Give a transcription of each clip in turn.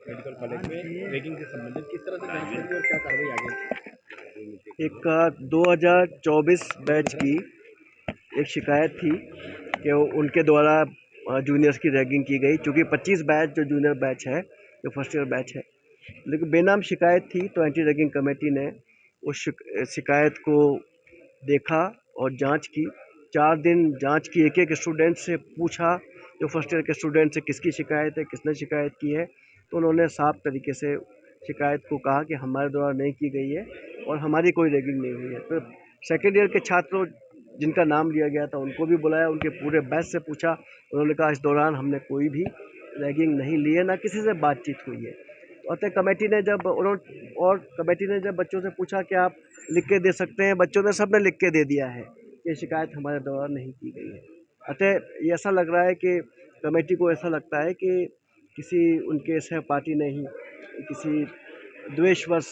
Medical college में ragging से संबंधित किस तरह से जांच होगी और क्या कार्रवाई आगे? एक 2024 बैच की एक शिकायत थी कि उनके द्वारा जूनियर्स की रैगिंग की गई, चूँकि 25 बैच जो जूनियर बैच है, जो फर्स्ट ईयर बैच है, लेकिन बेनाम शिकायत थी तो एंटी रैगिंग कमेटी ने उस शिकायत को देखा और जांच की। 4 दिन जांच की, एक एक स्टूडेंट से पूछा, जो फर्स्ट ईयर के स्टूडेंट से किसकी शिकायत है, किसने शिकायत की है, तो उन्होंने साफ तरीके से शिकायत को कहा कि हमारे द्वारा नहीं की गई है और हमारी कोई रैगिंग नहीं हुई है। तो सेकेंड ईयर के छात्रों जिनका नाम लिया गया था उनको भी बुलाया, उनके पूरे बैच से पूछा, उन्होंने कहा इस दौरान हमने कोई भी रैगिंग नहीं ली है, ना किसी से बातचीत हुई है। तो कमेटी ने जब बच्चों से पूछा कि आप लिख के दे सकते हैं, बच्चों ने सबने लिख के दे दिया है कि शिकायत हमारे द्वारा नहीं की गई है। अतः ये ऐसा लग रहा है कि कमेटी को ऐसा लगता है कि किसी उनके सहपाठी ने ही किसी द्वेषवश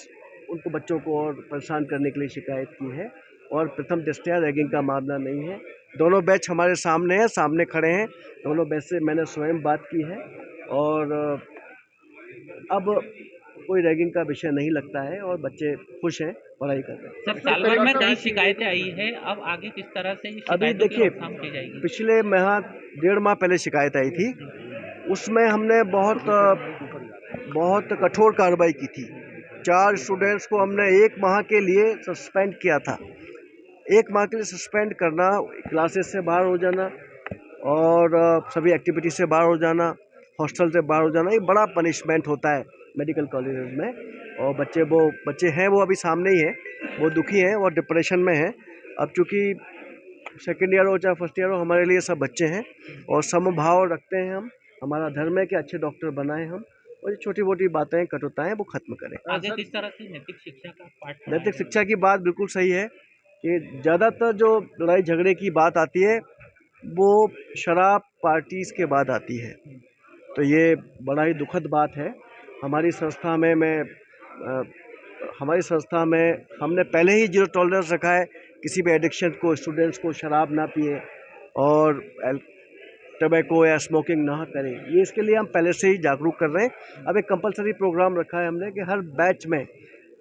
उनको बच्चों को और परेशान करने के लिए शिकायत की है और प्रथम दृष्टया रैगिंग का मामला नहीं है। दोनों बैच हमारे सामने हैं, सामने खड़े हैं, दोनों बैच से मैंने स्वयं बात की है और अब कोई रैगिंग का विषय नहीं लगता है और बच्चे खुश हैं, पढ़ाई कर रहे हैं। सर, साल भर में कई शिकायतें आई है, अब आगे किस तरह से अभी शिकायतों की देखिए, रोकथाम की जाएगी? पिछले माह 1.5 माह पहले शिकायत आई थी, उसमें हमने बहुत कठोर कार्रवाई की थी। 4 स्टूडेंट्स को हमने 1 माह के लिए सस्पेंड किया था। 1 माह के लिए सस्पेंड करना, क्लासेस से बाहर हो जाना और सभी एक्टिविटी से बाहर हो जाना, हॉस्टल से बाहर हो जाना, ये बड़ा पनिशमेंट होता है मेडिकल कॉलेजेस में। और बच्चे हैं वो अभी सामने ही हैं, वो दुखी हैं और डिप्रेशन में हैं। अब चूँकि सेकेंड ईयर हो चाहे फर्स्ट ईयर हो, हमारे लिए सब बच्चे हैं और समभाव रखते हैं हम। हमारा धर्म है कि अच्छे डॉक्टर बनाएं हम, और ये छोटी मोटी बातें, कटुताएं वो खत्म करें। आगे किस तरह से नैतिक शिक्षा का पाठ नैतिक शिक्षा की बात बिल्कुल सही है कि ज़्यादातर जो लड़ाई झगड़े की बात आती है वो शराब पार्टीज़ के बाद आती है, तो ये बड़ा ही दुखद बात है। हमारी संस्था में हमने पहले ही जीरो टॉलरेंस रखा है किसी भी एडिक्शन को, स्टूडेंट्स को शराब ना पिए और टबैको या स्मोकिंग ना करें। ये इसके लिए हम पहले से ही जागरूक कर रहे हैं। अब एक कंपलसरी प्रोग्राम रखा है हमने कि हर बैच में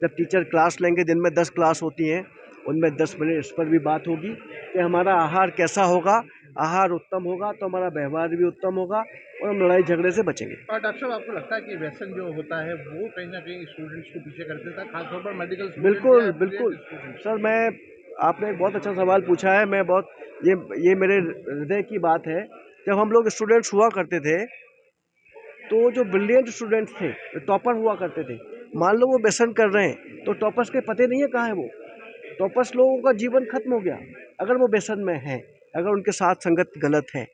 जब टीचर क्लास लेंगे, दिन में 10 क्लास होती हैं, उनमें 10 मिनट इस पर भी बात होगी कि हमारा आहार कैसा होगा। आहार उत्तम होगा तो हमारा व्यवहार भी उत्तम होगा और हम लड़ाई झगड़े से बचेंगे। और डॉक्टर साहब, आपको लगता है कि व्यसन जो होता है वो कहीं ना कहीं स्टूडेंट्स को पीछे कर देता है, खासतौर पर मेडिकल? बिल्कुल सर, आपने एक बहुत अच्छा सवाल पूछा है। ये मेरे हृदय की बात है। जब हम लोग स्टूडेंट्स हुआ करते थे तो जो ब्रिलियंट स्टूडेंट्स थे, जो टॉपर हुआ करते थे, मान लो वो व्यसन कर रहे हैं तो टॉपर्स के पते नहीं है कहाँ है वो। टॉपर्स लोगों का जीवन खत्म हो गया अगर वो व्यसन में हैं, अगर उनके साथ संगत गलत है।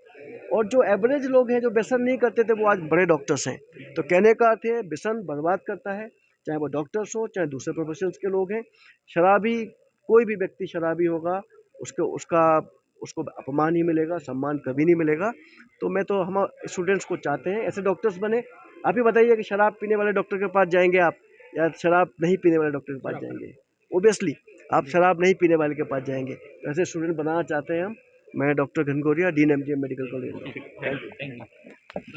और जो एवरेज लोग हैं, जो व्यसन नहीं करते थे, वो आज बड़े डॉक्टर्स हैं। तो कहने का अर्थ है, व्यसन बर्बाद करता है, चाहे वो डॉक्टर्स हो, चाहे दूसरे प्रोफेशंस के लोग हैं। शराबी, कोई भी व्यक्ति शराबी होगा, उसको अपमान ही मिलेगा, सम्मान कभी नहीं मिलेगा। तो मैं तो हम स्टूडेंट्स को चाहते हैं ऐसे डॉक्टर्स बने। आप ही बताइए कि शराब पीने वाले डॉक्टर के पास जाएंगे आप या शराब नहीं पीने वाले डॉक्टर के पास जाएंगे? ओबियसली आप शराब नहीं पीने वाले के पास जाएंगे। ऐसे स्टूडेंट बनाना चाहते हैं हम। मैं doctor Ghanghoria, dean MGM medical college. Thank you.